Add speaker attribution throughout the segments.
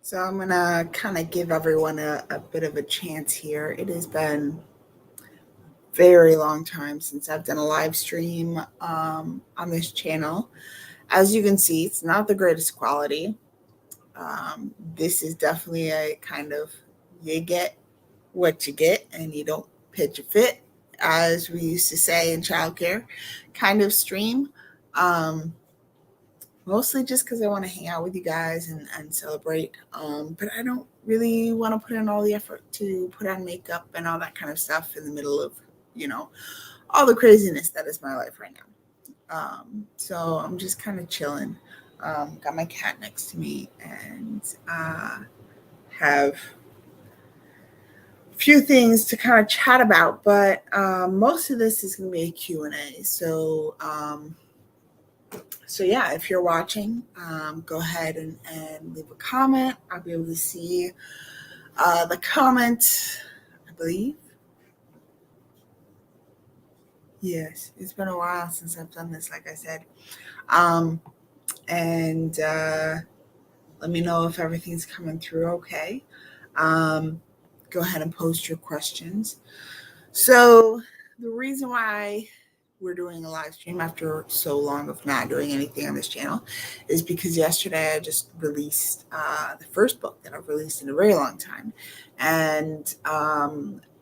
Speaker 1: So I'm gonna kind of give everyone a bit of a chance here. It has been very long time since I've done a live stream on this channel. As you can see, it's not the greatest quality. This is definitely a kind of you get what you get and you don't pitch a fit, as we used to say in childcare, kind of stream. Um, Mostly just because I want to hang out with you guys and celebrate. But I don't really want to put in all the effort to put on makeup and all that kind of stuff in the middle of, you know, all the craziness that is my life right now. So I'm just kind of chilling. Got my cat next to me and have a few things to kind of chat about. But most of this is going to be a Q&A. So yeah, if you're watching, go ahead and leave a comment. I'll be able to see the comment, I believe. Yes, it's been a while since I've done this, like I said. Um, and let me know if everything's coming through okay. Um, Go ahead and post your questions. So the reason why we're doing a live stream after so long of not doing anything on this channel is because yesterday I just released the first book that I've released in a very long time, and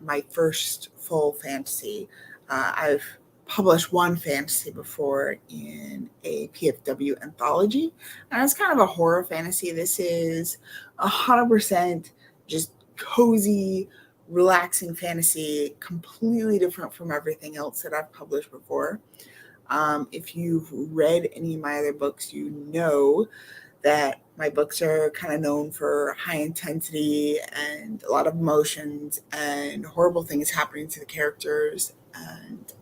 Speaker 1: my first full fantasy. I've published one fantasy before in a PFW anthology, and it's kind of a horror fantasy. This is 100% just cozy, relaxing fantasy, completely different from everything else that I've published before. If you've read any of my other books, you know that my books are kind of known for high intensity and a lot of emotions and horrible things happening to the characters and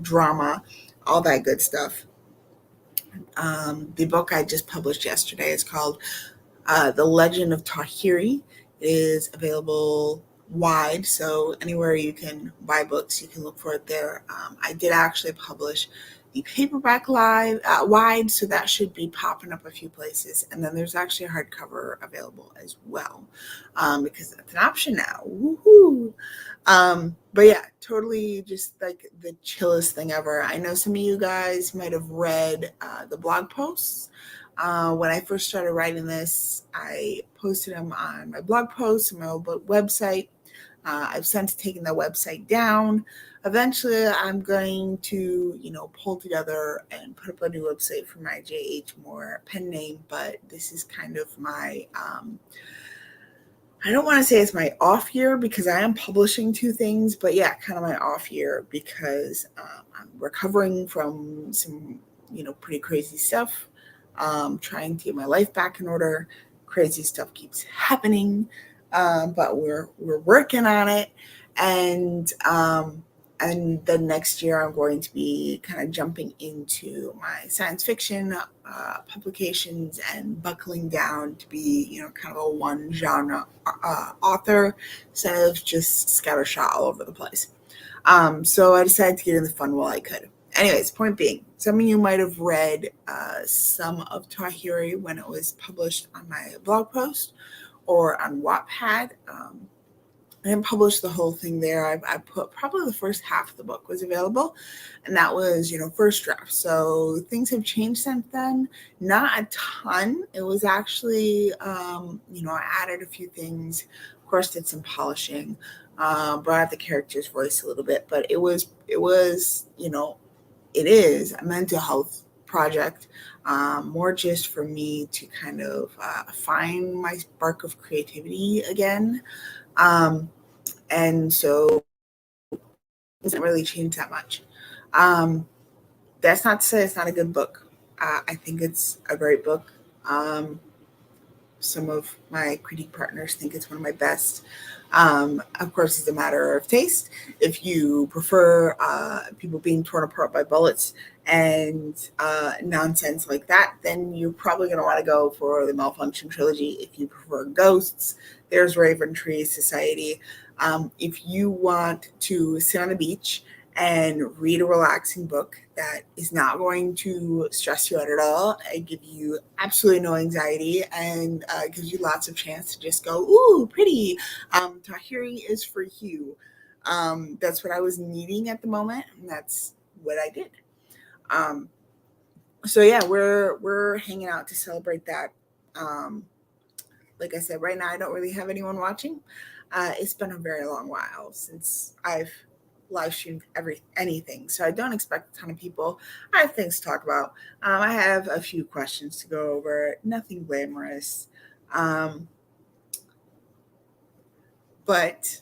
Speaker 1: drama, all that good stuff. The book I just published yesterday is called The Legend of Tawhiri. It is available wide, so anywhere you can buy books, you can look for it there. I did actually publish the paperback wide, so that should be popping up a few places. And then there's actually a hardcover available as well, because that's an option now. Woohoo! But yeah, totally just like the chillest thing ever. I know some of you guys might have read the blog posts. When I first started writing this, I posted them on my blog posts and my old website. I've since taken the website down. Eventually, I'm going to, pull together and put up a new website for my JH Moore pen name. But this is kind of my, I don't want to say it's my off year because I am publishing two things, but yeah, kind of my off year because I'm recovering from some, pretty crazy stuff. Trying to get my life back in order. Crazy stuff keeps happening, but we're working on it. And then next year I'm going to be kind of jumping into my science fiction publications and buckling down to be kind of a one genre author instead of just scattershot all over the place. So I decided to get in the fun while I could. Anyways, point being, some of you might have read some of Tawhiri when it was published on my blog post or on Wattpad. I didn't publish the whole thing there. I put probably the first half of the book was available, and that was, first draft. So things have changed since then. Not a ton. It was actually, I added a few things. Of course, did some polishing, brought out the character's voice a little bit, but it is a mental health project, more just for me to kind of find my spark of creativity again. And so it doesn't really change that much. Um, that's not to say it's not a good book. I think it's a great book. Some of my critique partners think it's one of my best. Of course, it's a matter of taste. If you prefer people being torn apart by bullets and nonsense like that, then you're probably going to want to go for the Malfunction trilogy. If you prefer ghosts, there's Raven Tree Society. If you want to sit on the beach and read a relaxing book that is not going to stress you out at all and give you absolutely no anxiety, and gives you lots of chance to just go, ooh, pretty. Tawhiri is for you. That's what I was needing at the moment, and that's what I did. Um, so yeah, we're hanging out to celebrate that. Um, like I said, right now I don't really have anyone watching. It's been a very long while since I've live streamed anything, so I don't expect a ton of people. I have things to talk about. I have a few questions to go over. Nothing glamorous, um, but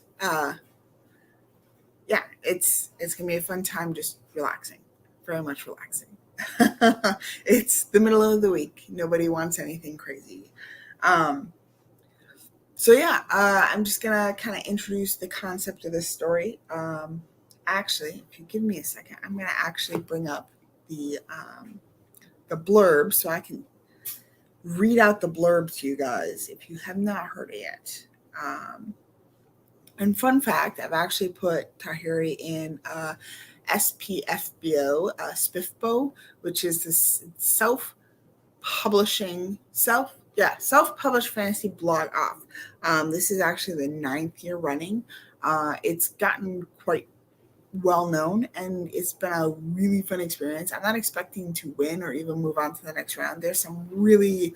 Speaker 1: yeah, it's gonna be a fun time, just relaxing, very much relaxing. It's the middle of the week. Nobody wants anything crazy. Um, So yeah, I'm just gonna kind of introduce the concept of this story. Actually, if you give me a second, I'm gonna actually bring up the blurb so I can read out the blurb to you guys if you have not heard it yet. Um, and fun fact, I've actually put Tahiri in SPFBO, SPIFBO, which is this self-published fantasy blog off. This is actually the 9th year running. It's gotten quite well known, and it's been a really fun experience. I'm not expecting to win or even move on to the next round. There's some really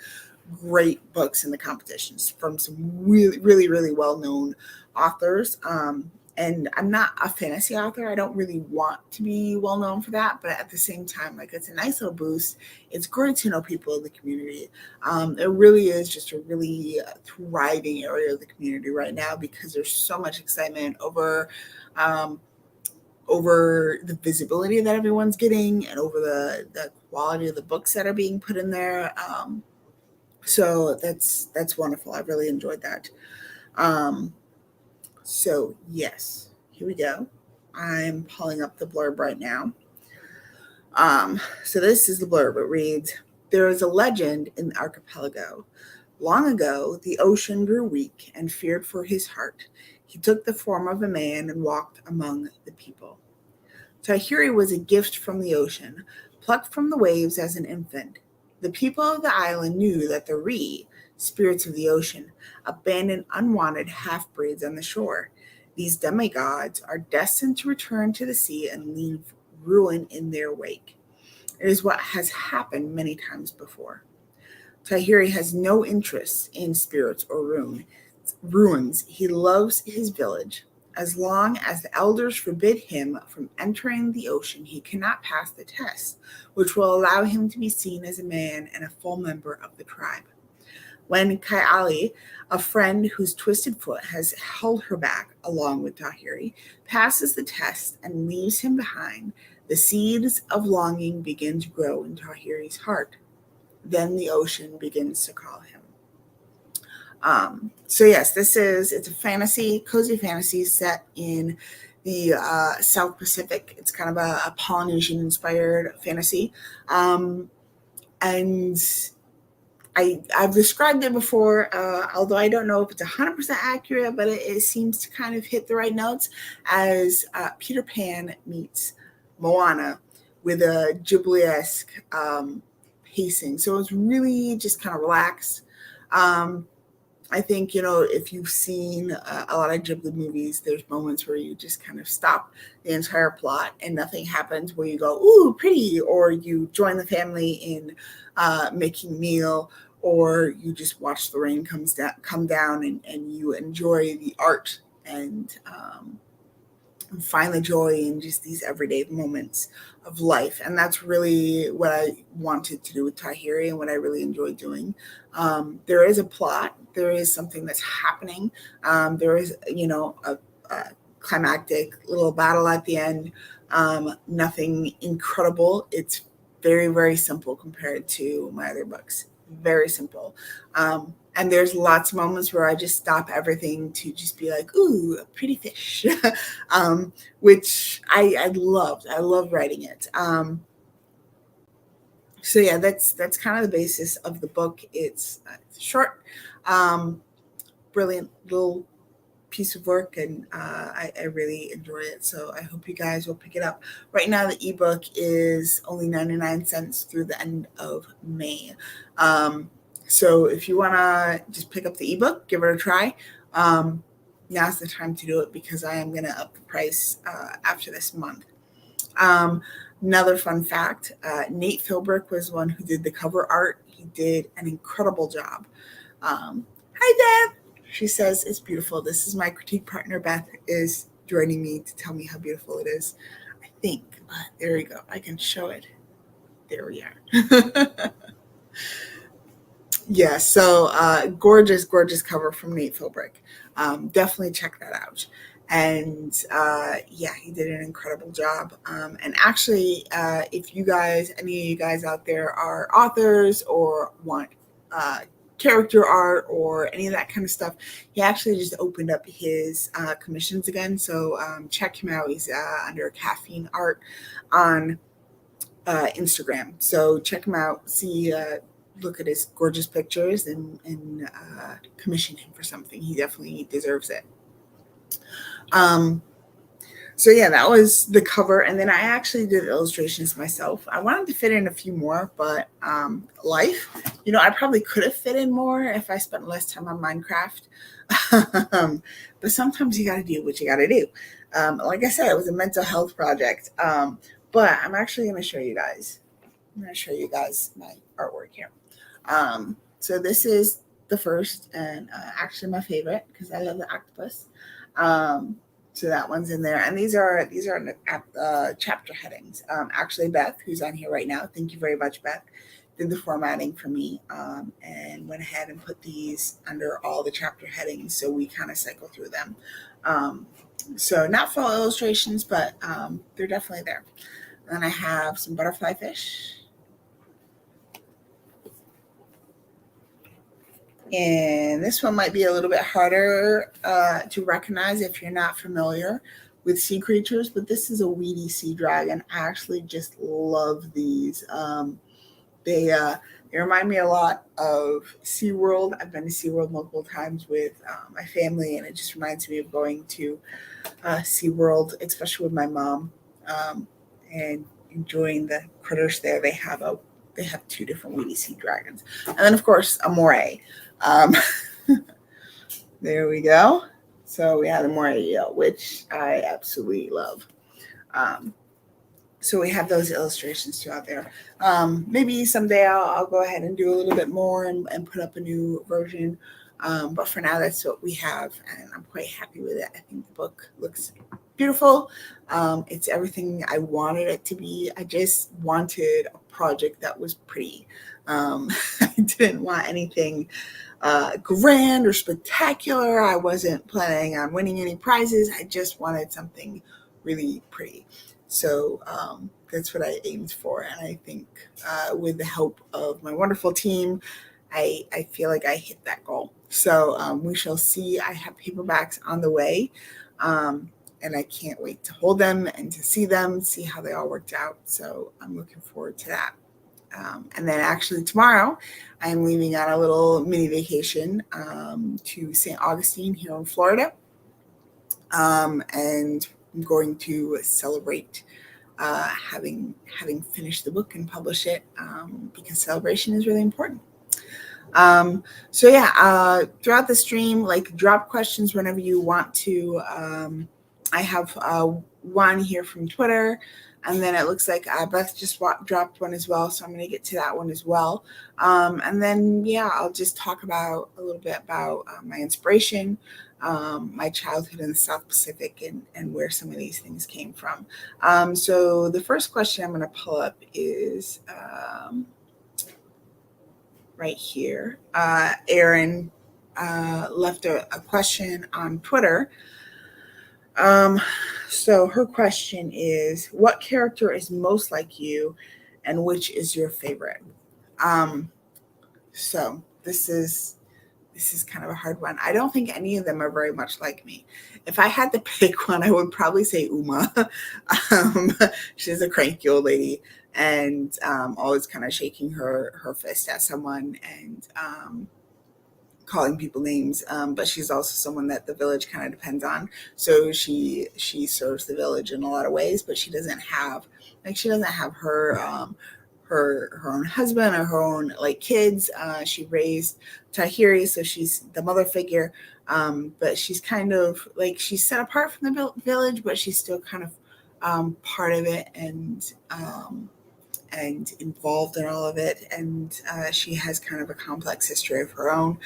Speaker 1: great books in the competitions from some really, really, really well known authors. And I'm not a fantasy author. I don't really want to be well known for that, but at the same time, like, it's a nice little boost. It's great to know people in the community. It really is just a really thriving area of the community right now because there's so much excitement um, over the visibility that everyone's getting and over the quality of the books that are being put in there. So that's wonderful. I really enjoyed that. Um, so yes, here we go. I'm pulling up the blurb right now. So this is the blurb. It reads, "There is a legend in the archipelago. Long ago, the ocean grew weak and feared for his heart. He took the form of a man and walked among the people. Tawhiri was a gift from the ocean, plucked from the waves as an infant. The people of the island knew that the Ree, spirits of the ocean, abandoned unwanted half-breeds on the shore. These demigods are destined to return to the sea and leave ruin in their wake. It is what has happened many times before. Tahiri has no interest in spirits or ruins. He loves his village. As long as the elders forbid him from entering the ocean, he cannot pass the test, which will allow him to be seen as a man and a full member of the tribe. When Kai Ali, a friend whose twisted foot has held her back along with Tahiri, passes the test and leaves him behind, the seeds of longing begin to grow in Tahiri's heart. Then the ocean begins to call him." So yes, it's a fantasy, cozy fantasy set in the South Pacific. It's kind of a Polynesian inspired fantasy. And I've described it before, although I don't know if it's 100% accurate, but it seems to kind of hit the right notes as Peter Pan meets Moana with a Ghibli-esque pacing. So it's really just kind of relaxed. I think, if you've seen a lot of Ghibli movies, there's moments where you just kind of stop the entire plot and nothing happens, where you go, ooh, pretty, or you join the family in making a meal, or you just watch the rain come down and you enjoy the art and find the joy in just these everyday moments of life. And that's really what I wanted to do with Tahiri and what I really enjoy doing. There is a plot, there is something that's happening. There is, a climactic little battle at the end. Nothing incredible. It's very, very simple compared to my other books. Very simple. And there's lots of moments where I just stop everything to just be like, ooh, a pretty fish, which I loved. I love writing it. So yeah, that's kind of the basis of the book. It's short, brilliant little piece of work, and I really enjoy it. So I hope you guys will pick it up. Right now, the ebook is only 99 cents through the end of May. So if you want to just pick up the ebook, give it a try. Now's the time to do it because I am going to up the price after this month. Another fun fact, Nate Philbrick was one who did the cover art. He did an incredible job. Hi, Beth. She says, it's beautiful. This is my critique partner, Beth, is joining me to tell me how beautiful it is. I think. There we go. I can show it. There we are. Yeah, so gorgeous, gorgeous cover from Nate Philbrick. Definitely check that out. And yeah, he did an incredible job. And actually, if you guys, any of you guys out there are authors or want character art or any of that kind of stuff, he actually just opened up his commissions again. So check him out. He's under Caffeine Art on Instagram. So check him out. See, look at his gorgeous pictures and commission him for something. He definitely deserves it. So yeah, that was the cover. And then I actually did illustrations myself. I wanted to fit in a few more, but life, I probably could have fit in more if I spent less time on Minecraft. But sometimes you got to do what you got to do. Like I said, it was a mental health project. But I'm actually going to show you guys. I'm going to show you guys my artwork here. So this is the first and actually my favorite because I love the octopus. So that one's in there, and these are chapter headings. Actually, Beth, who's on here right now, thank you very much, Beth, did the formatting for me, and went ahead and put these under all the chapter headings, so we kind of cycle through them. So not full illustrations, but they're definitely there. And then I have some butterfly fish. And this one might be a little bit harder to recognize if you're not familiar with sea creatures, but this is a weedy sea dragon. I actually just love these. They remind me a lot of SeaWorld. I've been to SeaWorld multiple times with my family, and it just reminds me of going to SeaWorld, especially with my mom, and enjoying the critters there. They have two different weedy sea dragons. And then, of course, a moray. There we go. So we have the moray eel, which I absolutely love. So we have those illustrations too out there. Maybe someday I'll go ahead and do a little bit more and put up a new version. But for now, that's what we have, and I'm quite happy with it. I think the book looks beautiful. It's everything I wanted it to be. I just wanted a project that was pretty. I didn't want anything grand or spectacular. I wasn't planning on winning any prizes. I just wanted something really pretty. So that's what I aimed for. And I think with the help of my wonderful team, I feel like I hit that goal. So we shall see. I have paperbacks on the way. And I can't wait to hold them and to see them, see how they all worked out. So I'm looking forward to that. And then actually tomorrow, I'm leaving on a little mini vacation to St. Augustine here in Florida. And I'm going to celebrate having finished the book and publish it because celebration is really important. So yeah, throughout the stream, drop questions whenever you want to. I have one here from Twitter, and then it looks like Beth just dropped one as well, so I'm going to get to that one as well. And then, yeah, I'll just talk about a little bit about my inspiration, my childhood in the South Pacific, and where some of these things came from. So the first question I'm going to pull up is right here. Erin left a question on Twitter. So her question is, what character is most like you and which is your favorite? So this is kind of a hard one. I don't think any of them are very much like me. If I had to pick one, I would probably say Uma. She's a cranky old lady and always kind of shaking her fist at someone and calling people names, but she's also someone that the village kind of depends on. So she serves the village in a lot of ways, but she doesn't have her her own husband or her own like kids. She raised Tahiri, so she's the mother figure. But she's kind of like she's set apart from the village, but she's still kind of part of it and involved in all of it. And she has kind of a complex history of her own.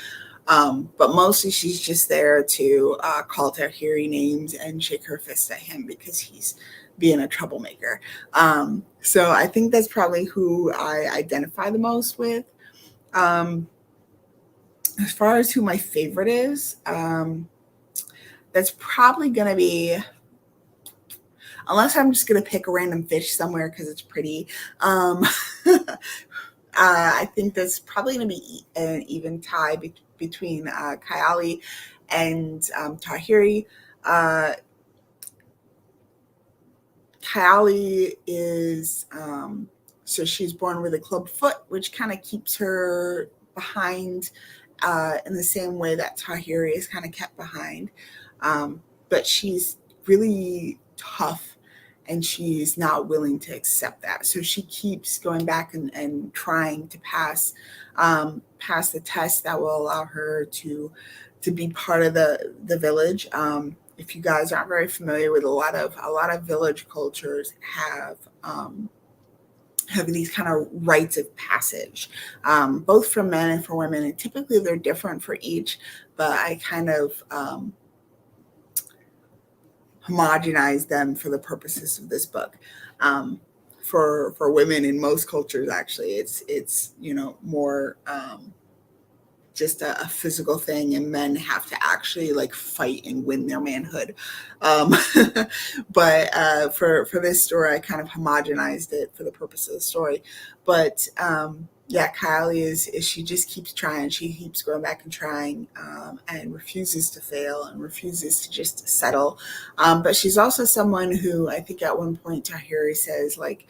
Speaker 1: But mostly she's just there to call Tahiri names and shake her fist at him because he's being a troublemaker. So I think that's probably who I identify the most with. As far as who my favorite is, that's probably going to be, unless I'm just going to pick a random fish somewhere because it's pretty. I think that's probably going to be an even tie between Kayali and Tahiri. Kayali is, so she's born with a club foot, which kind of keeps her behind in the same way that Tahiri is kind of kept behind. But she's really tough and she's not willing to accept that. So she keeps going back and trying to pass the test that will allow her to be part of the village. If you guys aren't very familiar with a lot of village cultures have these kind of rites of passage, both for men and for women, and typically they're different for each. But I kind of homogenize them for the purposes of this book. For women in most cultures, actually, it's more just a physical thing, and men have to actually like fight and win their manhood. But for this story, I kind of homogenized it for the purpose of the story. But yeah, Kylie is she just keeps trying. She keeps going back and trying, and refuses to fail and refuses to just settle. But she's also someone who I think at one point Tahiri says like,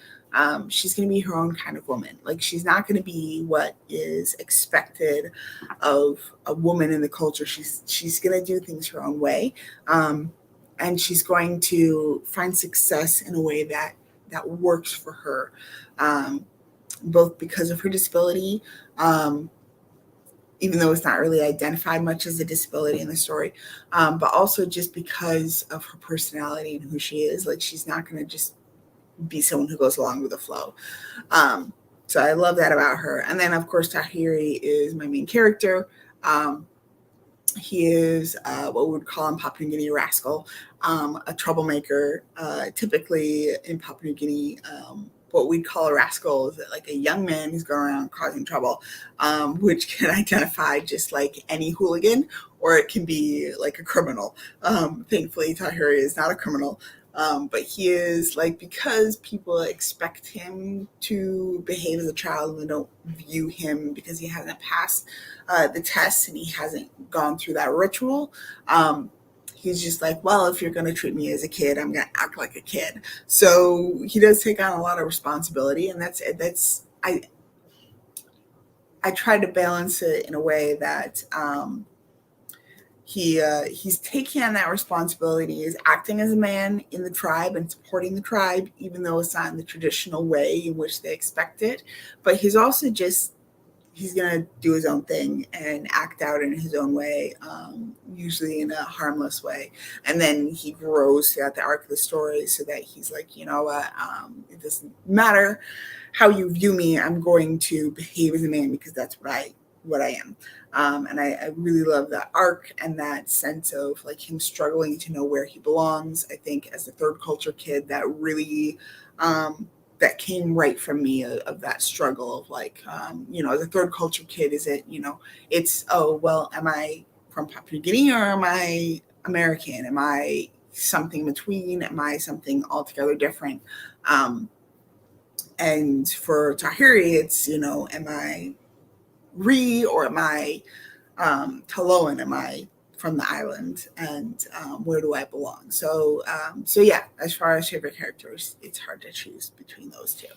Speaker 1: she's going to be her own kind of woman. Like she's not going to be what is expected of a woman in the culture. She's going to do things her own way, and she's going to find success in a way that works for her, both because of her disability, even though it's not really identified much as a disability in the story, but also just because of her personality and who she is. Like she's not going to just be someone who goes along with the flow. So I love that about her. And then, of course, Tahiri is my main character. He is what we would call in Papua New Guinea a rascal, a troublemaker. Typically in Papua New Guinea, what we'd call a rascal is like a young man who's going around causing trouble, which can identify just like any hooligan, or it can be like a criminal. Thankfully, Tahiri is not a criminal. But he is like, because people expect him to behave as a child and they don't view him because he hasn't passed the test and he hasn't gone through that ritual. He's just like, well, if you're going to treat me as a kid, I'm going to act like a kid. So he does take on a lot of responsibility, and I try to balance it in a way that he's taking on that responsibility, is acting as a man in the tribe and supporting the tribe, even though it's not in the traditional way in which they expect it. But he's also he's going to do his own thing and act out in his own way, usually in a harmless way. And then he grows throughout the arc of the story so that he's like, you know what, it doesn't matter how you view me, I'm going to behave as a man because that's what I am. And I really love that arc and that sense of like him struggling to know where he belongs. I think as a third culture kid, that really that came right from me of that struggle of like, as a third culture kid, is it, it's, oh, well, am I from Papua New Guinea or am I American? Am I something between? Am I something altogether different? And for Tahiri, it's, am I or am I Taloan? Am I from the island? And where do I belong? So yeah, as far as favorite characters, it's hard to choose between those two.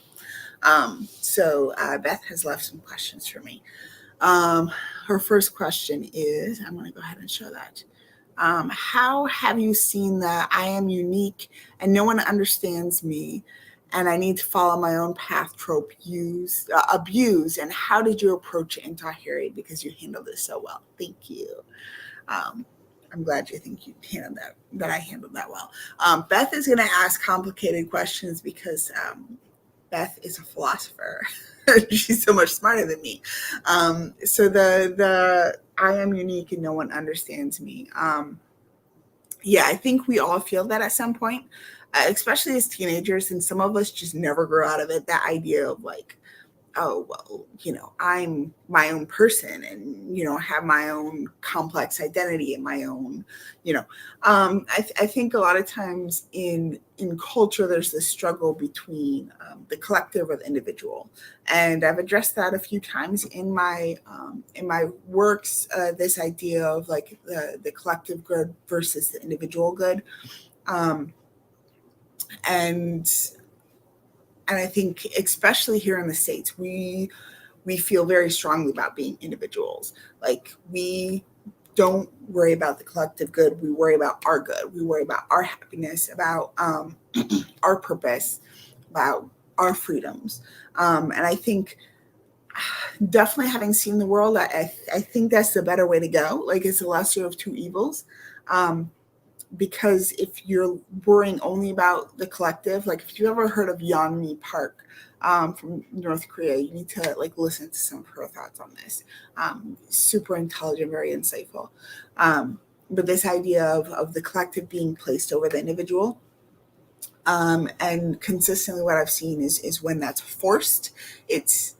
Speaker 1: So Beth has left some questions for me. Um, Her first question is, I'm going to go ahead and show that. How have you seen the I am unique and no one understands me and I need to follow my own path trope abuse? And how did you approach it in Tahiri? Because you handled this so well. Thank you. Um, I'm glad you think you handled that I handled that well. Beth is going to ask complicated questions because Beth is a philosopher. She's so much smarter than me. So the I am unique and no one understands me. Yeah, I think we all feel that at some point, especially as teenagers, and some of us just never grow out of it. That idea of like, oh, well, I'm my own person and, have my own complex identity and my own, I think a lot of times in culture, there's this struggle between the collective or the individual. And I've addressed that a few times in my works, this idea of like the collective good versus the individual good. Um, and and I think especially here in the States, we feel very strongly about being individuals. Like we don't worry about the collective good. We worry about our good. We worry about our happiness, about our purpose, about our freedoms. And I think definitely having seen the world, I think that's the better way to go. Like it's the lesser of two evils. Because if you're worrying only about the collective, like if you ever heard of Yeonmi Park from North Korea, you need to like listen to some of her thoughts on this. Super intelligent, very insightful. But this idea of the collective being placed over the individual. And consistently what I've seen is when that's forced, it's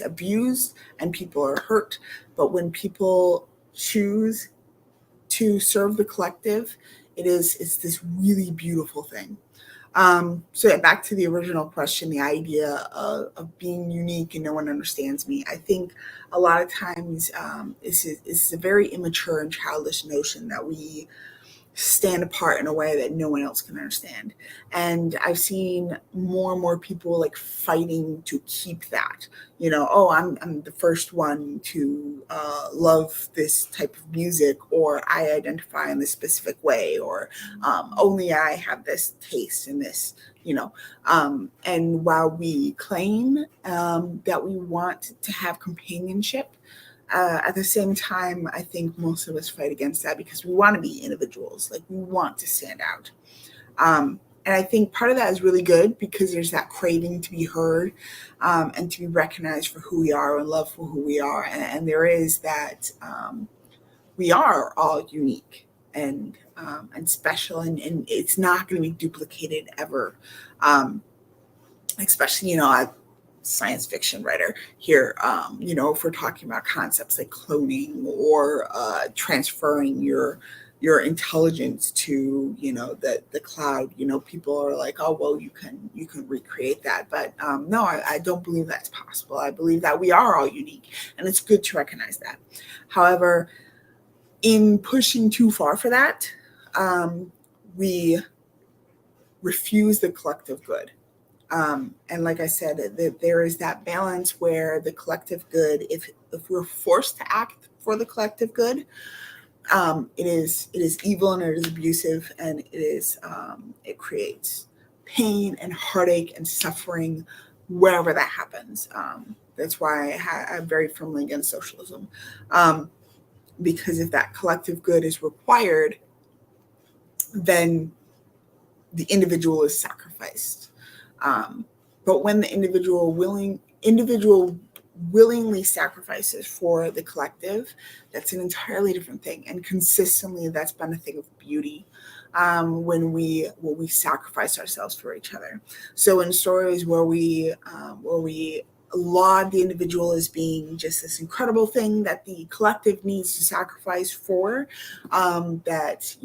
Speaker 1: abused and people are hurt. But when people choose to serve the collective, it's this really beautiful thing. So yeah, back to the original question, the idea of being unique and no one understands me. I think a lot of times it's a very immature and childish notion that we stand apart in a way that no one else can understand. And I've seen more and more people like fighting to keep that, oh, I'm the first one to love this type of music, or I identify in this specific way, or only I have this taste in this, and while we claim that we want to have companionship, at the same time, I think most of us fight against that because we want to be individuals. Like we want to stand out. And I think part of that is really good because there's that craving to be heard and to be recognized for who we are and loved for who we are. And there is that we are all unique and special, and it's not going to be duplicated ever. Especially, science fiction writer here, if we're talking about concepts like cloning or transferring your intelligence to the cloud, people are like, oh well, you can recreate that, but no, I don't believe that's possible. I believe that we are all unique, and it's good to recognize that. However, in pushing too far for that, we refuse the collective good. And like I said, there is that balance where the collective good, if we're forced to act for the collective good, it is evil and it is abusive, and it creates pain and heartache and suffering wherever that happens. That's why I'm very firmly against socialism, because if that collective good is required, then the individual is sacrificed. But when the individual willingly sacrifices for the collective, that's an entirely different thing. And consistently, that's been a thing of beauty when we sacrifice ourselves for each other. So in stories where we laud the individual as being just this incredible thing that the collective needs to sacrifice for, that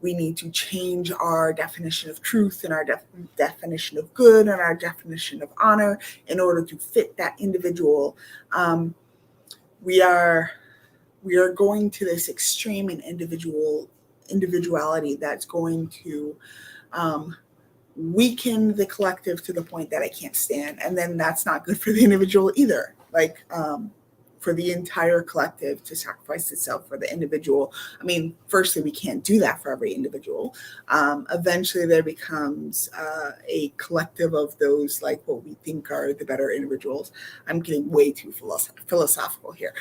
Speaker 1: we need to change our definition of truth and our definition of good and our definition of honor in order to fit that individual. We are going to this extreme in individuality that's going to weaken the collective to the point that I can't stand. And then that's not good for the individual either. Like, for the entire collective to sacrifice itself for the individual. I mean, firstly, we can't do that for every individual. Eventually, there becomes a collective of those, like what we think are the better individuals. I'm getting way too philosophical here,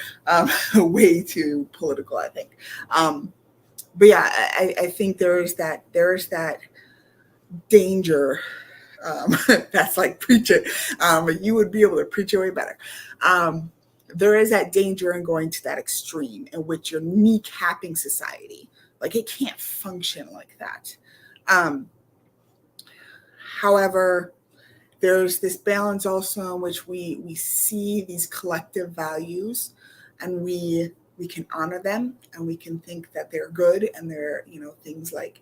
Speaker 1: way too political, I think. But yeah, I think there's that danger. That's like preach it. You would be able to preach it way better. There is that danger in going to that extreme in which you're kneecapping society. Like it can't function like that. However, there's this balance also in which we see these collective values, and we can honor them, and we can think that they're good, and they're things like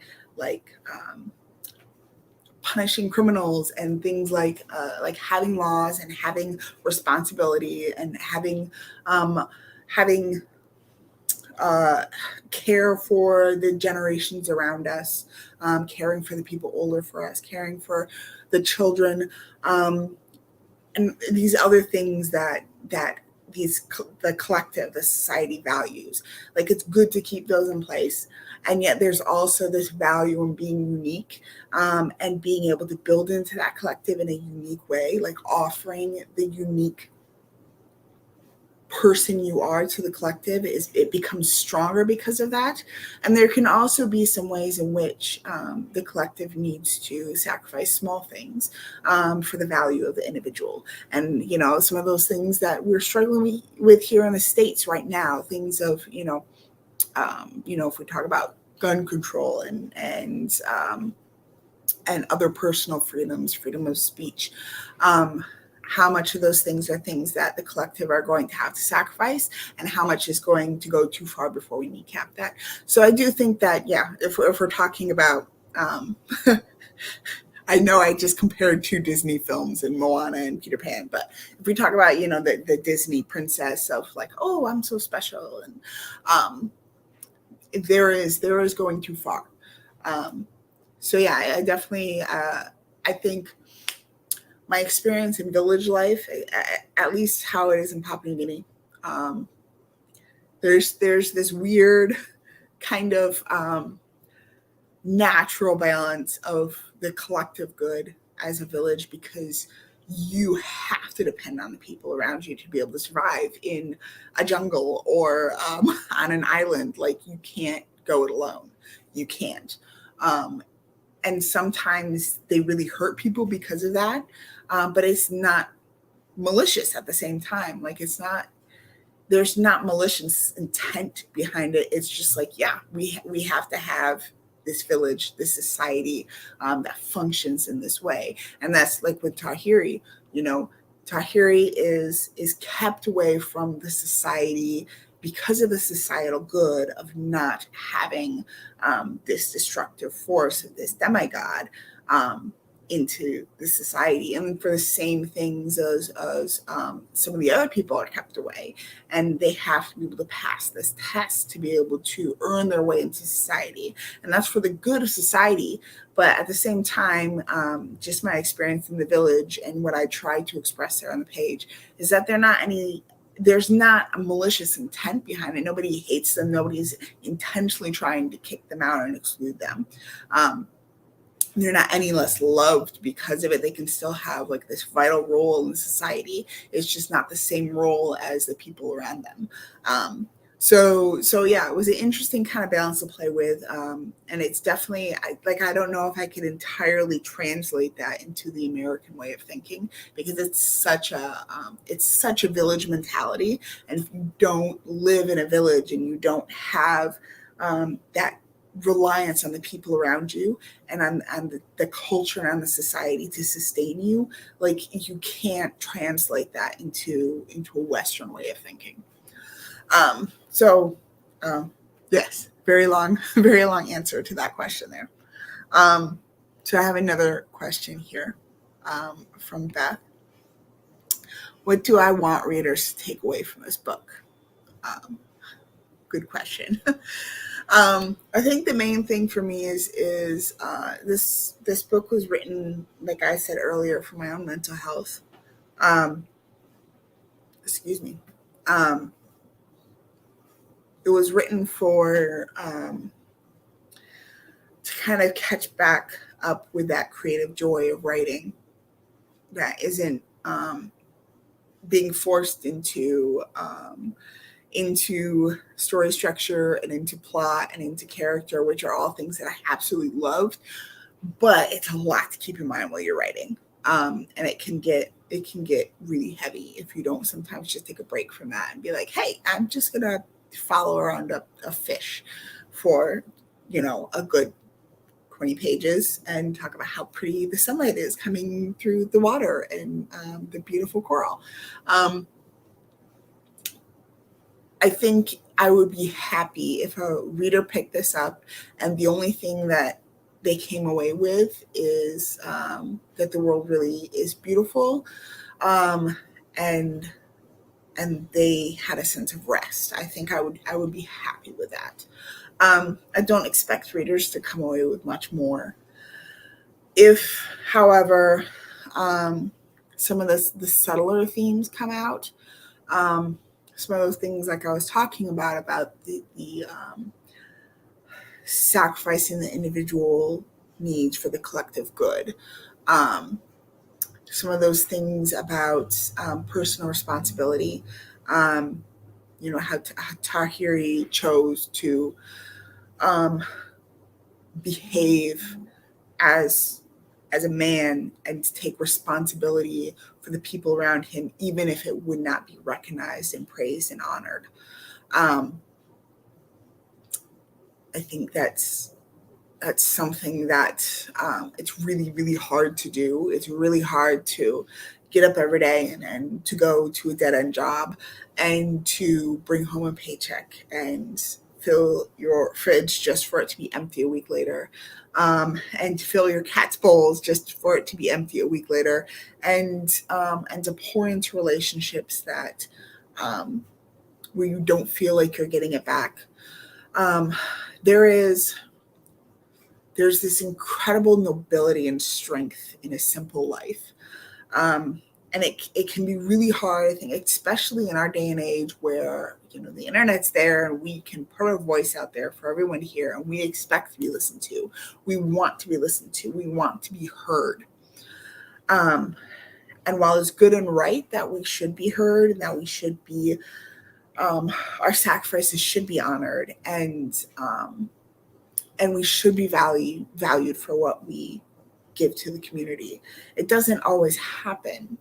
Speaker 1: punishing criminals, and things like having laws and having responsibility, and having care for the generations around us, caring for the people older for us, caring for the children, and these other things that the collective, the society values. Like it's good to keep those in place, and yet there's also this value in being unique, and being able to build into that collective in a unique way, like offering the unique person you are to the collective. It becomes stronger because of that. And there can also be some ways in which the collective needs to sacrifice small things for the value of the individual. And some of those things that we're struggling with here in the States right now, things of if we talk about gun control and other personal freedoms, freedom of speech, how much of those things are things that the collective are going to have to sacrifice, and how much is going to go too far before we kneecap that. So I do think that, yeah, if we're talking about, I know I just compared two Disney films, in Moana and Peter Pan, but if we talk about, the Disney princess of like, oh, I'm so special, and there is going too far. So yeah, I definitely, I think my experience in village life, at least how it is in Papua New Guinea, there's this weird kind of natural balance of the collective good as a village, because you have to depend on the people around you to be able to survive in a jungle or on an island. Like you can't go it alone. You can't. And sometimes they really hurt people because of that. But it's not malicious at the same time. Like there's not malicious intent behind it. It's just like, yeah, we have to have this village, this society that functions in this way. And that's like with Tawhiri, Tawhiri is kept away from the society because of the societal good of not having this destructive force of this demigod into the society, and for the same things as some of the other people are kept away, and they have to be able to pass this test to be able to earn their way into society, and that's for the good of society. But at the same time, just my experience in the village and what I try to express there on the page is that there's not a malicious intent behind it. Nobody hates them. Nobody's intentionally trying to kick them out and exclude them. They're not any less loved because of it. They can still have like this vital role in society. It's just not the same role as the people around them. So yeah, it was an interesting kind of balance to play with. And it's definitely, I don't know if I could entirely translate that into the American way of thinking, because it's such a village mentality. And if you don't live in a village and you don't have that reliance on the people around you and on the culture and on the society to sustain you, like you can't translate that into a Western way of thinking. Yes, very long answer to that question there. So I have another question here from Beth. What do I want readers to take away from this book? Good question. I think the main thing for me is this book was written, like I said earlier, for my own mental health. Excuse me. Um, it was written for to kind of catch back up with that creative joy of writing that isn't being forced into story structure and into plot and into character, which are all things that I absolutely loved. But it's a lot to keep in mind while you're writing, and it can get really heavy if you don't sometimes just take a break from that and be like, hey, I'm just gonna follow around a fish for a good 20 pages and talk about how pretty the sunlight is coming through the water and the beautiful coral. Um, I think I would be happy if a reader picked this up and the only thing that they came away with is that the world really is beautiful, um, and and they had a sense of rest. I think I would be happy with that. I don't expect readers to come away with much more. If, however, um, some of the subtler themes come out, um, some of those things like I was talking about the sacrificing the individual needs for the collective good. Um, some of those things about personal responsibility. Um, how Tahiri chose to um, behave as as a man and to take responsibility for the people around him, even if it would not be recognized and praised and honored. Um, I think that's something that it's really, really hard to do. It's really hard to get up every day and to go to a dead end job and to bring home a paycheck and fill your fridge just for it to be empty a week later, and to fill your cat's bowls just for it to be empty a week later, and to pour into relationships that um, where you don't feel like you're getting it back. Um, there is there's this incredible nobility and strength in a simple life. Um, and it can be really hard, I think, especially in our day and age where, the internet's there and we can put our voice out there for everyone to hear and we expect to be listened to. We want to be listened to. We want to be heard. Um, and while it's good and right that we should be heard and that we should be, our sacrifices should be honored and we should be valued for what we give to the community. It doesn't always happen,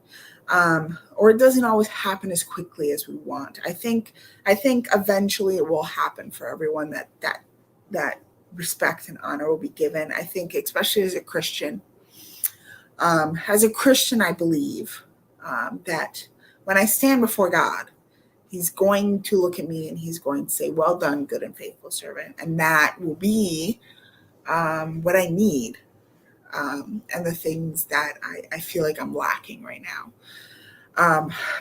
Speaker 1: or it doesn't always happen as quickly as we want. I think eventually it will happen for everyone that respect and honor will be given. I think, especially as a Christian, I believe that when I stand before God, He's going to look at me and He's going to say, "Well done, good and faithful servant," and that will be what I need, and the things that I feel like I'm lacking right now.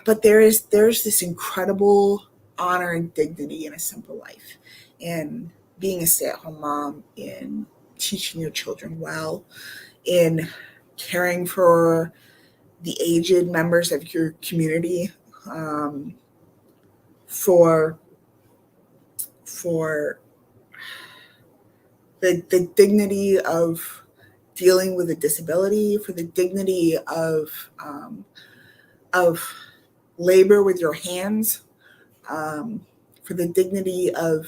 Speaker 1: But there's this incredible honor and dignity in a simple life, in being a stay-at-home mom, in teaching your children well, in caring for the aged members of your community, um, for for the dignity of dealing with a disability, for the dignity of labor with your hands, for the dignity of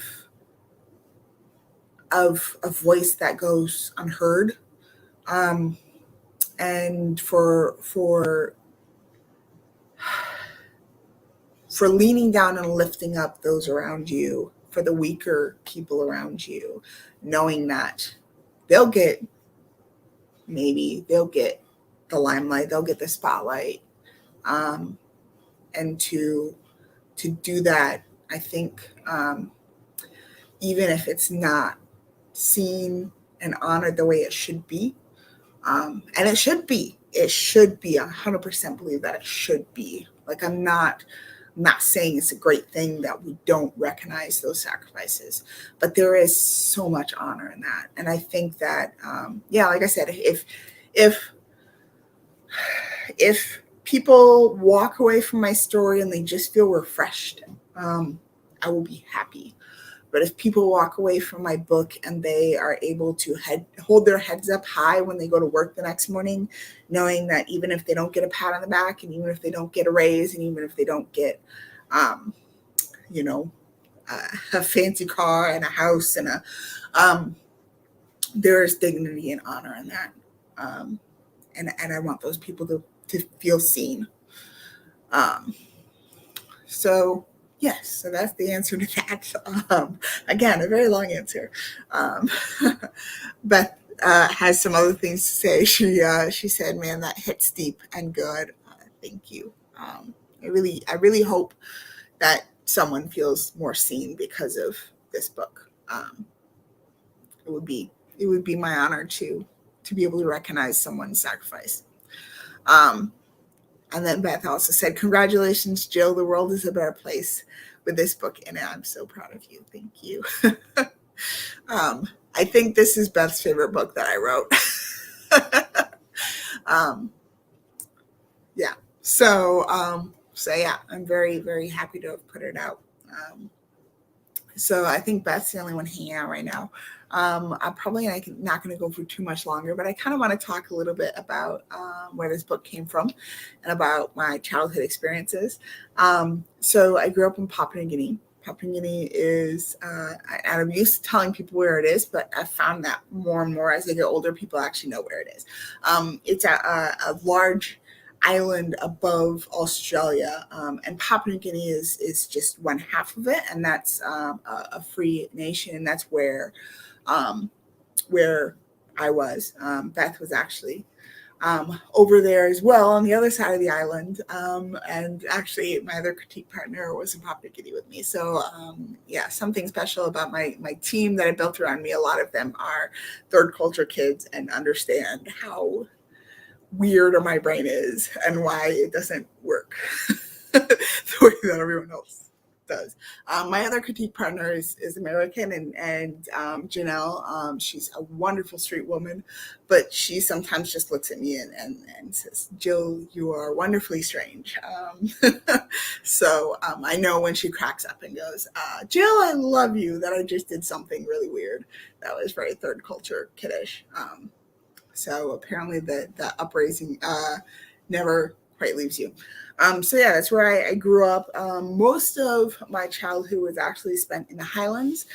Speaker 1: a voice that goes unheard, um, and for leaning down and lifting up those around you, for the weaker people around you, knowing that they'll get they'll get the limelight, they'll get the spotlight, um, and to do that, I think, even if it's not seen and honored the way it should be, and it should be 100% believe that it should be. Like I'm not saying it's a great thing that we don't recognize those sacrifices, but there is so much honor in that, and I think that, yeah, like I said, if people walk away from my story and they just feel refreshed, I will be happy. But if people walk away from my book and they are able to hold their heads up high when they go to work the next morning, knowing that even if they don't get a pat on the back, and even if they don't get a raise, and even if they don't get, you know, a fancy car and a house and there is dignity and honor in that. And I want those people to feel seen. So yes, so that's the answer to that. Again, a very long answer. Beth has some other things to say. She said, "Man, that hits deep and good. Thank you. I really hope that someone feels more seen because of this book. It would be my honor to be able to recognize someone's sacrifice." And then Beth also said, "Congratulations, Jill. The world is a better place with this book in it. I'm so proud of you. Thank you." I think this is Beth's favorite book that I wrote. Yeah. So yeah, I'm very, very happy to have put it out. So I think Beth's the only one hanging out right now. I'm probably not going to go for too much longer, but I kind of want to talk a little bit about where this book came from and about my childhood experiences. So I grew up in Papua New Guinea. Papua New Guinea is, and I'm used to telling people where it is, but I found that more and more as I get older, people actually know where it is. It's a large island above Australia, and Papua New Guinea is just one half of it, and that's a free nation, and that's where I was. Beth was actually over there as well on the other side of the island, and actually my other critique partner was in Papua New Guinea with me. So yeah, something special about my team that I built around me. A lot of them are third culture kids and understand how weird my brain is and why it doesn't work the way that everyone else does. My other critique partner is American, and Janelle. She's a wonderful street woman, but she sometimes just looks at me and says, "Jill, you are wonderfully strange." So I know when she cracks up and goes, "Jill, I love you," that I just did something really weird that was very third culture kiddish. So apparently the upraising never quite leaves you. So yeah, that's where I grew up. Most of my childhood was actually spent in the Highlands.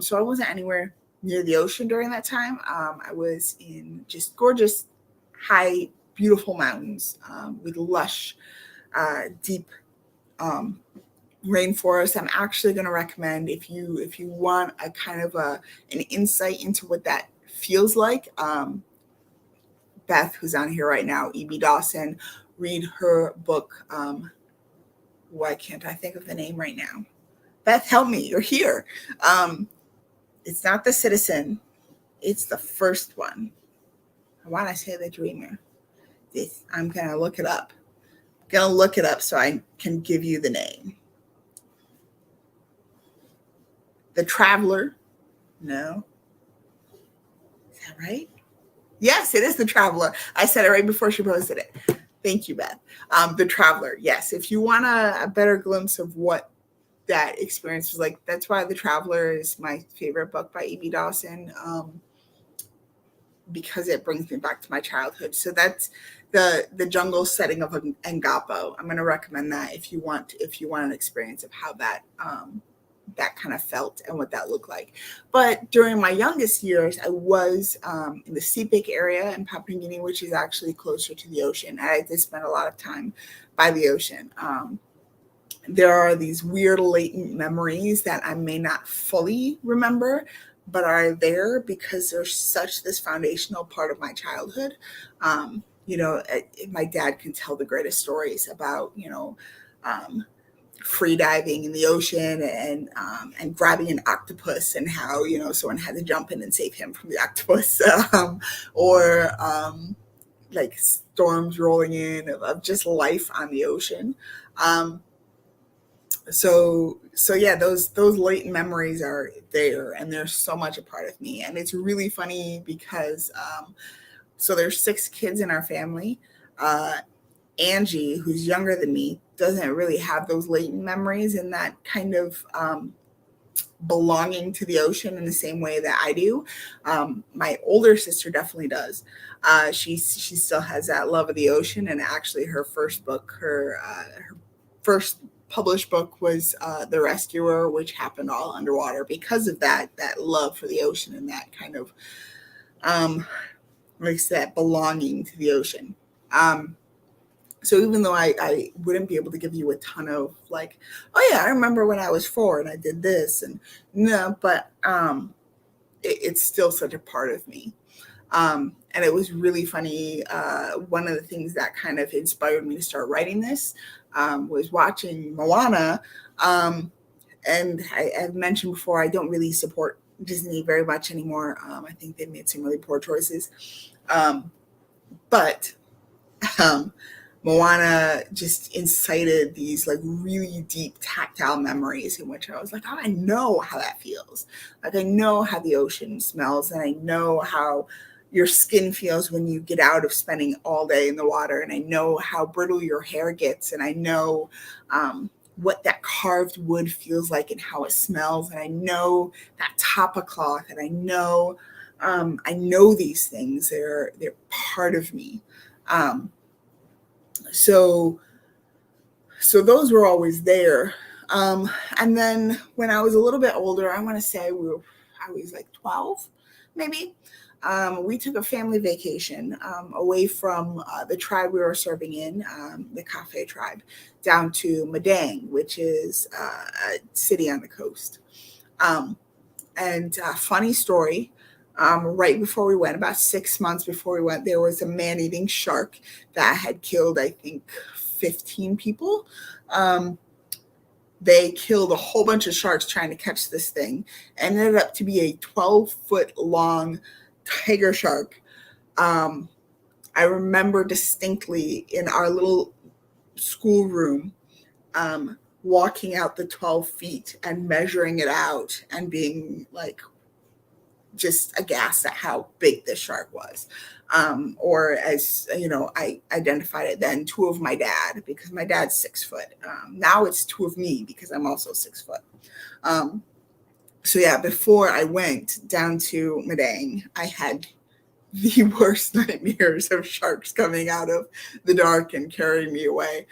Speaker 1: So I wasn't anywhere near the ocean during that time. I was in just gorgeous, high, beautiful mountains with lush, deep rainforest. I'm actually going to recommend if you want a kind of an insight into what that feels like. Beth, who's on here right now, E.B. Dawson, read her book. Why can't I think of the name right now? Beth, help me. You're here. It's not The Citizen. It's the first one. I want to say The Dreamer. I'm going to look it up. I'm going to look it up so I can give you the name. The Traveler. No. Is that right? Yes, it is The Traveler. I said it right before she posted it. Thank you, Beth. The Traveler. Yes, if you want a better glimpse of what that experience was like, that's why The Traveler is my favorite book by E.B. Dawson, because it brings me back to my childhood. So that's the jungle setting of Ngapo. I'm going to recommend that if you want an experience of how that kind of felt and what that looked like. But during my youngest years, I was in the Sepik area in Papua New Guinea, which is actually closer to the ocean. I did spend a lot of time by the ocean. There are these weird latent memories that I may not fully remember, but are there because they're such this foundational part of my childhood. My dad can tell the greatest stories about, free diving in the ocean and grabbing an octopus and how someone had to jump in and save him from the octopus, or like storms rolling in of just life on the ocean. So yeah, those latent memories are there, and they're so much a part of me. And it's really funny because so there's 6 kids in our family. Angie, who's younger than me, doesn't really have those latent memories and that kind of belonging to the ocean in the same way that I do. My older sister definitely does. She still has that love of the ocean, and actually, her first book, her first published book was The Rescuer, which happened all underwater because of that love for the ocean and that kind of makes that belonging to the ocean. So even though I wouldn't be able to give you a ton of like, oh yeah, I remember when I was 4 and I did this and no, but it's still such a part of me. And it was really funny. One of the things that kind of inspired me to start writing this was watching Moana. And I've mentioned before, I don't really support Disney very much anymore. I think they've made some really poor choices. But Moana just incited these like really deep tactile memories in which I was like, oh, I know how that feels. Like I know how the ocean smells, and I know how your skin feels when you get out of spending all day in the water, and I know how brittle your hair gets, and I know what that carved wood feels like and how it smells, and I know that tapa cloth, and I know these things. They're part of me. So those were always there. And then when I was a little bit older, I want to say I was like 12, maybe. We took a family vacation away from the tribe we were serving in, the Cafe tribe, down to Madang, which is a city on the coast. And funny story, right before we went, about 6 months before we went, there was a man-eating shark that had killed, I think, 15 people. They killed a whole bunch of sharks trying to catch this thing. And ended up to be a 12-foot long tiger shark. I remember distinctly in our little schoolroom walking out the 12 feet and measuring it out and being like, just aghast at how big this shark was. Or as you know, I identified it then, 2 of my dad, because my dad's 6 foot. Now it's 2 of me because I'm also 6 foot. So yeah, before I went down to Madang, I had the worst nightmares of sharks coming out of the dark and carrying me away.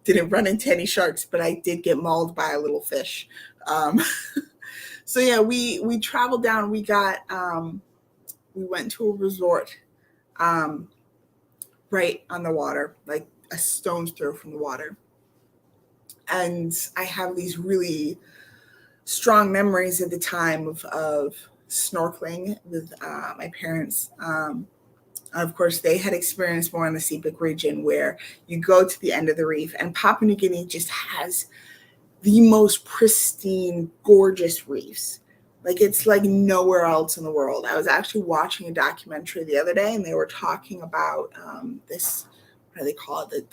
Speaker 1: Didn't run into any sharks, but I did get mauled by a little fish. So yeah, we traveled down. We went to a resort right on the water, like a stone's throw from the water. And I have these really strong memories at the time of snorkeling with my parents. Of course, they had experienced more in the Sepik region where you go to the end of the reef, and Papua New Guinea just has the most pristine, gorgeous reefs. Like it's like nowhere else in the world. I was actually watching a documentary the other day, and they were talking about this. What do they call it?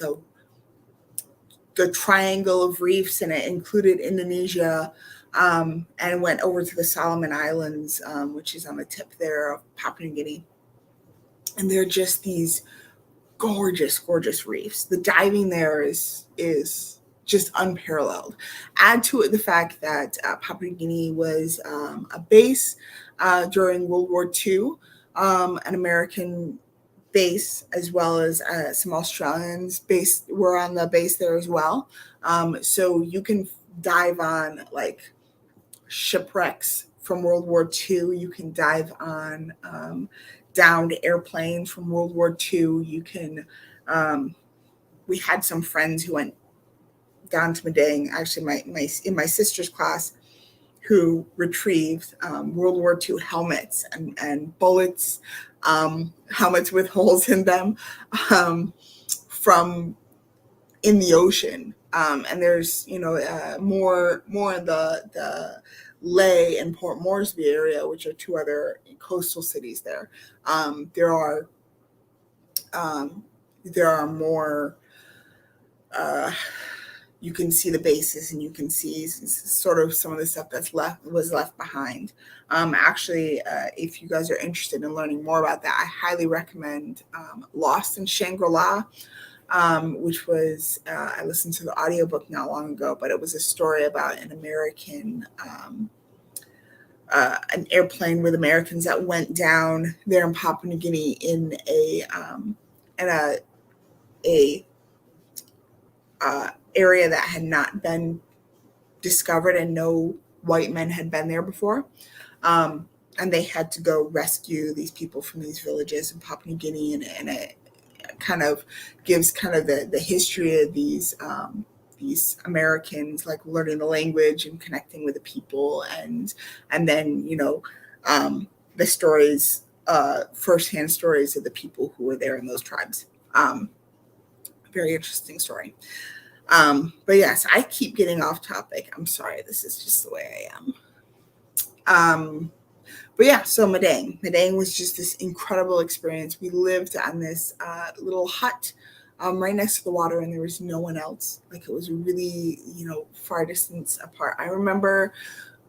Speaker 1: The triangle of reefs, and it included Indonesia, and went over to the Solomon Islands, which is on the tip there of Papua New Guinea. And they're just these gorgeous, gorgeous reefs. The diving there is just unparalleled. Add to it the fact that Papua New Guinea was a base during World War II, an American base, as well as some Australians were on the base there as well. So you can dive on like shipwrecks from World War II. You can dive on downed airplanes from World War II. You can. We had some friends who went down to Madang, actually in my sister's class, who retrieved World War II helmets and bullets, helmets with holes in them, from in the ocean. And there's more in the Leh and Port Moresby area, which are 2 other coastal cities there. There are more you can see the bases and you can see sort of some of the stuff was left behind. Actually, if you guys are interested in learning more about that, I highly recommend Lost in Shangri-La, which was, I listened to the audiobook not long ago, but it was a story about an American, an airplane with Americans that went down there in Papua New Guinea in a area that had not been discovered and no white men had been there before. And they had to go rescue these people from these villages in Papua New Guinea, and it kind of gives kind of the history of these Americans, like learning the language and connecting with the people, and then the stories, firsthand stories of the people who were there in those tribes. Very interesting story. But yes, I keep getting off topic. I'm sorry. This is just the way I am. But yeah, so Madang. Madang was just this incredible experience. We lived on this little hut right next to the water, and there was no one else. Like, it was really, far distance apart. I remember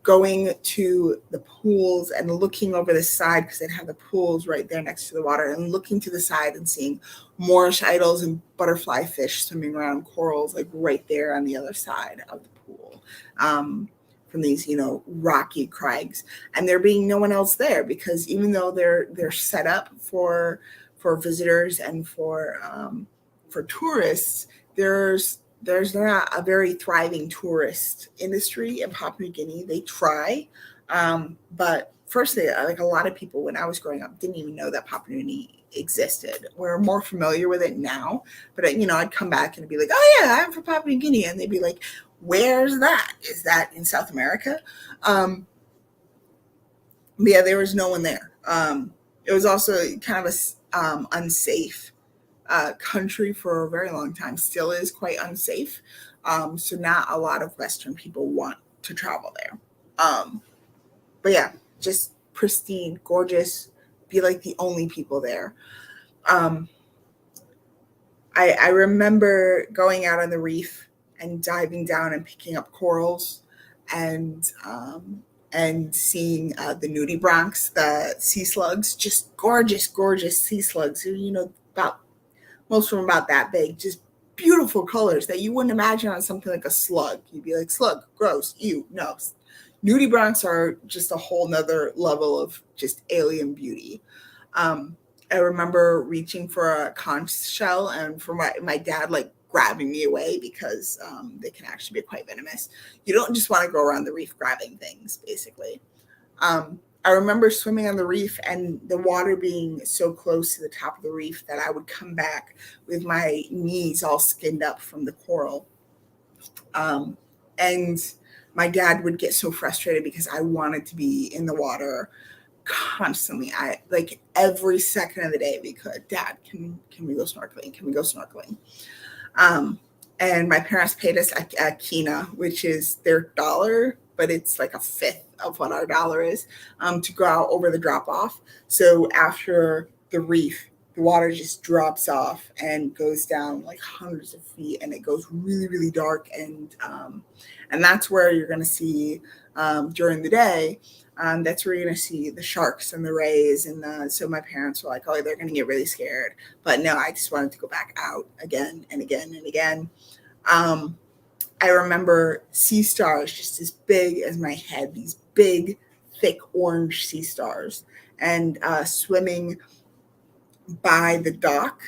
Speaker 1: going to the pools and looking over the side, because they'd have the pools right there next to the water, and looking to the side and seeing Moorish idols and butterfly fish swimming around corals, like right there on the other side of the pool, from these, rocky crags, and there being no one else there, because even though they're set up for visitors and for tourists, there's not a very thriving tourist industry in Papua New Guinea. They try, but firstly, like a lot of people when I was growing up didn't even know that Papua New Guinea existed. We're more familiar with it now, but I'd come back and be like, "Oh yeah, I'm from Papua New Guinea," and they'd be like, "Where's that? Is that in South America?" But yeah, there was no one there. It was also kind of a unsafe country for a very long time. Still is quite unsafe. So not a lot of Western people want to travel there. But yeah, just pristine, gorgeous, be like the only people there. I remember going out on the reef and diving down and picking up corals, and seeing the nudibranchs, the sea slugs, just gorgeous, gorgeous sea slugs. About most of them about that big, just beautiful colors that you wouldn't imagine on something like a slug. You'd be like, slug, gross, ew. No, nudibranchs are just a whole nother level of just alien beauty. I remember reaching for a conch shell, and for my dad like grabbing me away, because they can actually be quite venomous. You don't just want to go around the reef grabbing things, basically. I remember swimming on the reef and the water being so close to the top of the reef that I would come back with my knees all skinned up from the coral. And my dad would get so frustrated because I wanted to be in the water constantly. I like every second of the day we could. Dad, can we go snorkeling? Can we go snorkeling? And my parents paid us a kina, which is their dollar, but it's like a fifth of what our dollar is, to go out over the drop off. So after the reef, the water just drops off and goes down like hundreds of feet, and it goes really, really dark. And that's where you're going to see during the day. That's where you're going to see the sharks and the rays. And so my parents were like, oh, they're going to get really scared. But no, I just wanted to go back out again and again and again. I remember sea stars just as big as my head, these big, thick orange sea stars, and swimming by the dock,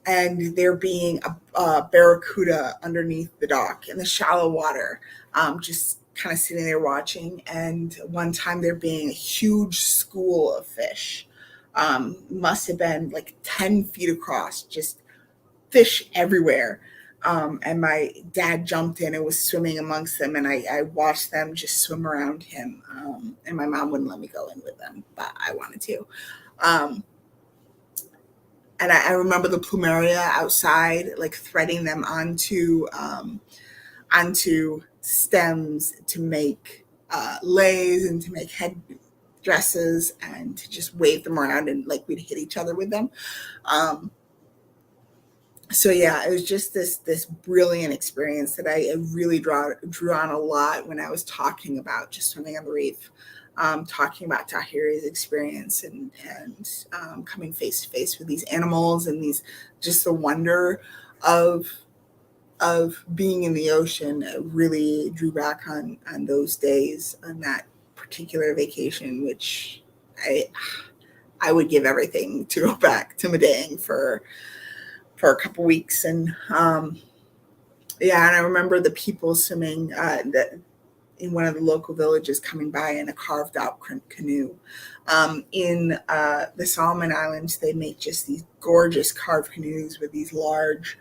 Speaker 1: and there being a barracuda underneath the dock in the shallow water, just kind of sitting there watching. And one time there being a huge school of fish, must have been like 10 feet across, just fish everywhere. And my dad jumped in and was swimming amongst them, and I watched them just swim around him. And my mom wouldn't let me go in with them, but I wanted to. And I remember the plumeria outside, like threading them onto stems to make leis and to make head dresses, and to just wave them around, and like we'd hit each other with them. So yeah, it was just this brilliant experience that I really drew on a lot when I was talking about just swimming on the reef, talking about Tahiri's experience and coming face to face with these animals and these just the wonder of being in the ocean. It really drew back on those days on that particular vacation, which I I would give everything to go back to Madang for a couple weeks. And yeah, and I remember the people swimming in one of the local villages coming by in a carved out canoe. In the Solomon Islands, they make just these gorgeous carved canoes with these large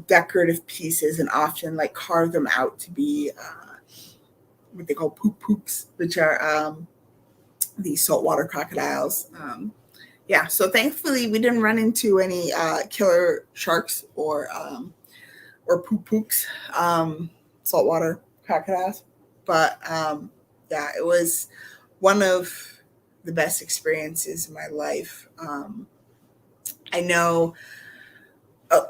Speaker 1: decorative pieces, and often like carve them out to be what they call poop poops, which are these saltwater crocodiles. Yeah, so thankfully we didn't run into any killer sharks or poop poops, saltwater crocodiles. But yeah, it was one of the best experiences in my life. I know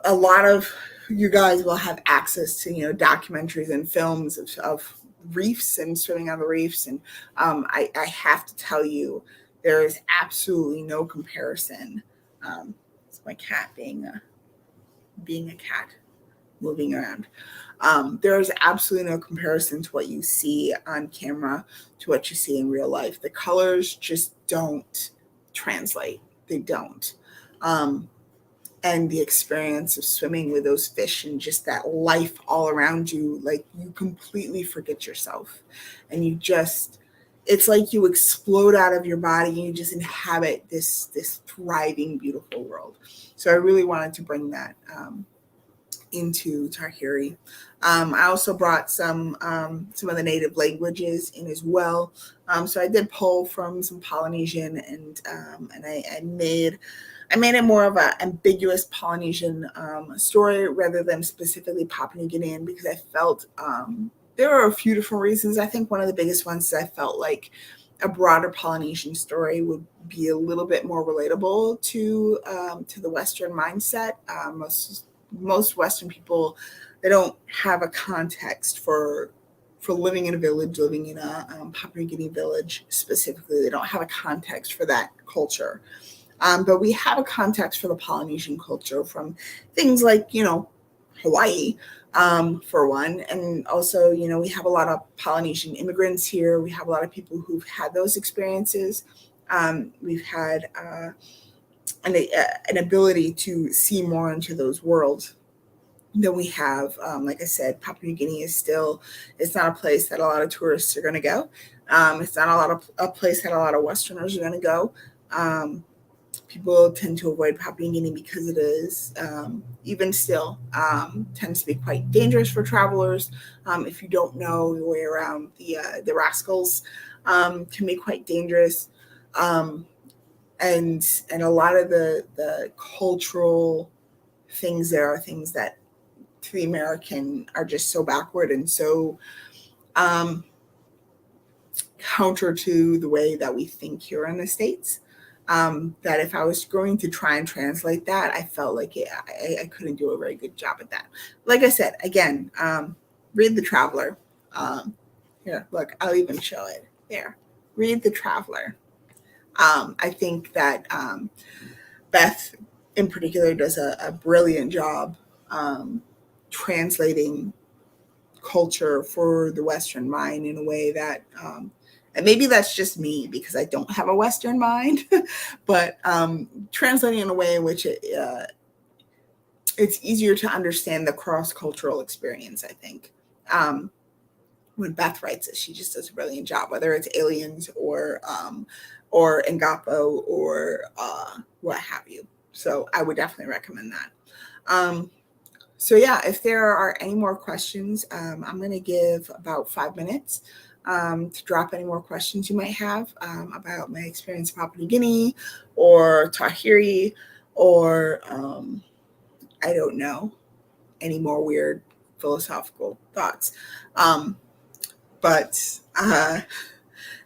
Speaker 1: a lot of you guys will have access to documentaries and films of reefs and swimming on the reefs, and I have to tell you, there is absolutely no comparison. It's my cat being a cat moving around. There is absolutely no comparison to what you see on camera to what you see in real life. The colors just don't translate. They don't. And the experience of swimming with those fish and just that life all around you, like you completely forget yourself. And it's like you explode out of your body and you just inhabit this thriving, beautiful world. So I really wanted to bring that into Tawhiri. I also brought some of the native languages in as well. So I did pull from some Polynesian, and I made it more of an ambiguous Polynesian story rather than specifically Papua New Guinean, because I felt there are a few different reasons. I think one of the biggest ones is I felt like a broader Polynesian story would be a little bit more relatable to the Western mindset. Most Western people, they don't have a context for living in a village, living in a Papua New Guinea village specifically. They don't have a context for that culture. But we have a context for the Polynesian culture from things like, Hawaii, for one. And also, we have a lot of Polynesian immigrants here. We have a lot of people who've had those experiences. We've had an ability to see more into those worlds than we have. Like I said, Papua New Guinea it's not a place that a lot of tourists are going to go. It's not a place that a lot of Westerners are going to go. People tend to avoid Papua New Guinea because it is, even still, tends to be quite dangerous for travelers. If you don't know your way around the rascals, can be quite dangerous. And a lot of the cultural things there are things that to the American are just so backward and so counter to the way that we think here in the States. That if I was going to try and translate that, I felt like I couldn't do a very good job at that. Like I said, again, read The Traveler. Here, look, I'll even show it there. Read The Traveler. I think that Beth, in particular, does a brilliant job translating culture for the Western mind in a way that, and maybe that's just me because I don't have a Western mind, but translating in a way in which it's easier to understand the cross-cultural experience, I think. When Beth writes it, she just does a brilliant job, whether it's aliens or Ngapo or what have you. So I would definitely recommend that. So yeah, if there are any more questions, I'm going to give about 5 minutes to drop any more questions you might have about my experience in Papua New Guinea or Tawhiri or I don't know, any more weird philosophical thoughts. But then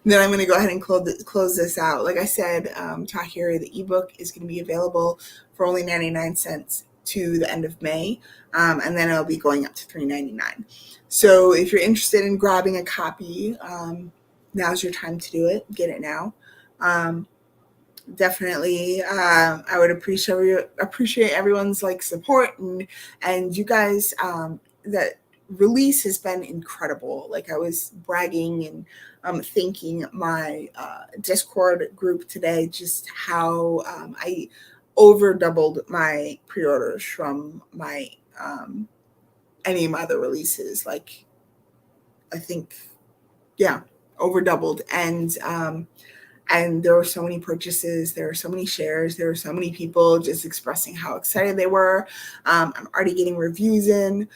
Speaker 1: I'm going to go ahead and close this out. Like I said, Tawhiri, the ebook, is going to be available for only 99 cents to the end of May, and then it'll be going up to $3.99. So if you're interested in grabbing a copy, now's your time to do it. Get it now. Definitely, I would appreciate everyone's like support, and you guys. That release has been incredible. Like I was bragging and thanking my Discord group today, just how I over doubled my pre-orders from my any of my other releases. Like I think, yeah, over doubled, and there were so many purchases, there were so many shares, there were so many people just expressing how excited they were. I'm already getting reviews in.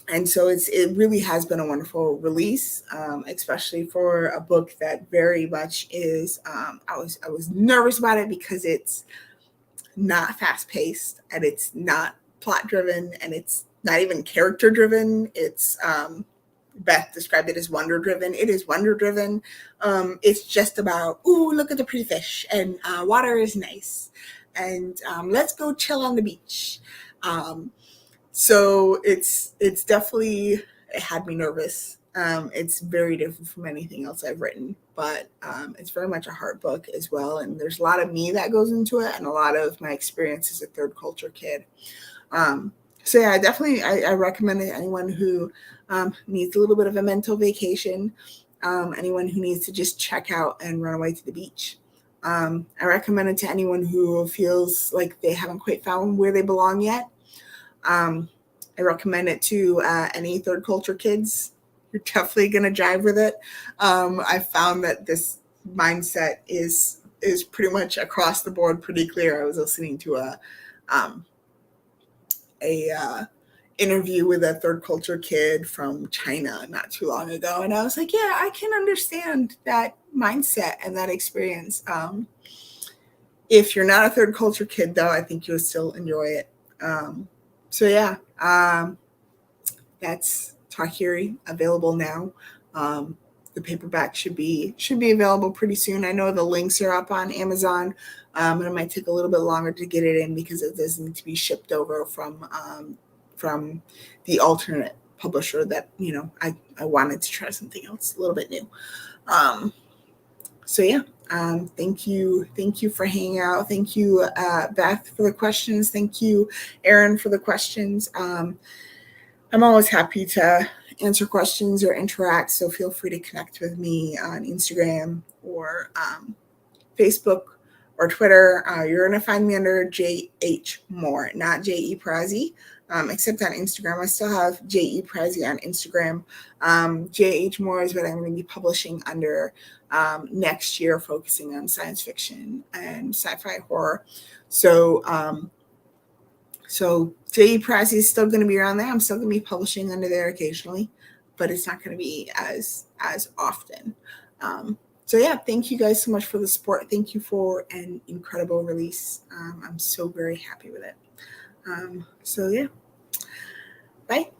Speaker 1: And so it really has been a wonderful release, especially for a book that very much is. I was nervous about it because it's not fast paced, and it's not plot driven, and it's not even character driven. It's Beth described it as wonder driven. It is wonder driven. It's just about, ooh, look at the pretty fish, and water is nice, and let's go chill on the beach. So it's definitely, it had me nervous. It's very different from anything else I've written, but it's very much a heart book as well. And there's a lot of me that goes into it, and a lot of my experience as a third culture kid. So yeah, I recommend it to anyone who needs a little bit of a mental vacation, anyone who needs to just check out and run away to the beach. I recommend it to anyone who feels like they haven't quite found where they belong yet. I recommend it to any third culture kids. You're definitely going to jive with it. I found that this mindset is pretty much across the board pretty clear. I was listening to a interview with a third culture kid from China not too long ago, and I was like, yeah, I can understand that mindset and that experience. If you're not a third culture kid, though, I think you'll still enjoy it. So yeah, that's Tawhiri, available now. The paperback should be available pretty soon. I know the links are up on Amazon, and it might take a little bit longer to get it in because it does need to be shipped over from the alternate publisher that, I wanted to try something else a little bit new. So yeah, thank you for hanging out. Thank you, Beth, for the questions. Thank you, Aaron, for the questions. I'm always happy to answer questions or interact, so feel free to connect with me on Instagram or Facebook or Twitter. You're going to find me under J.H. Moore, not J.E. Prazzi, except on Instagram. I still have J.E. Prazzi on Instagram. J.H. Moore is what I'm going to be publishing under next year, focusing on science fiction and sci-fi horror. So J.E. Prazzi is still going to be around there. I'm still going to be publishing under there occasionally, but it's not going to be as often. So yeah, thank you guys so much for the support. Thank you for an incredible release. I'm so very happy with it. So yeah, bye.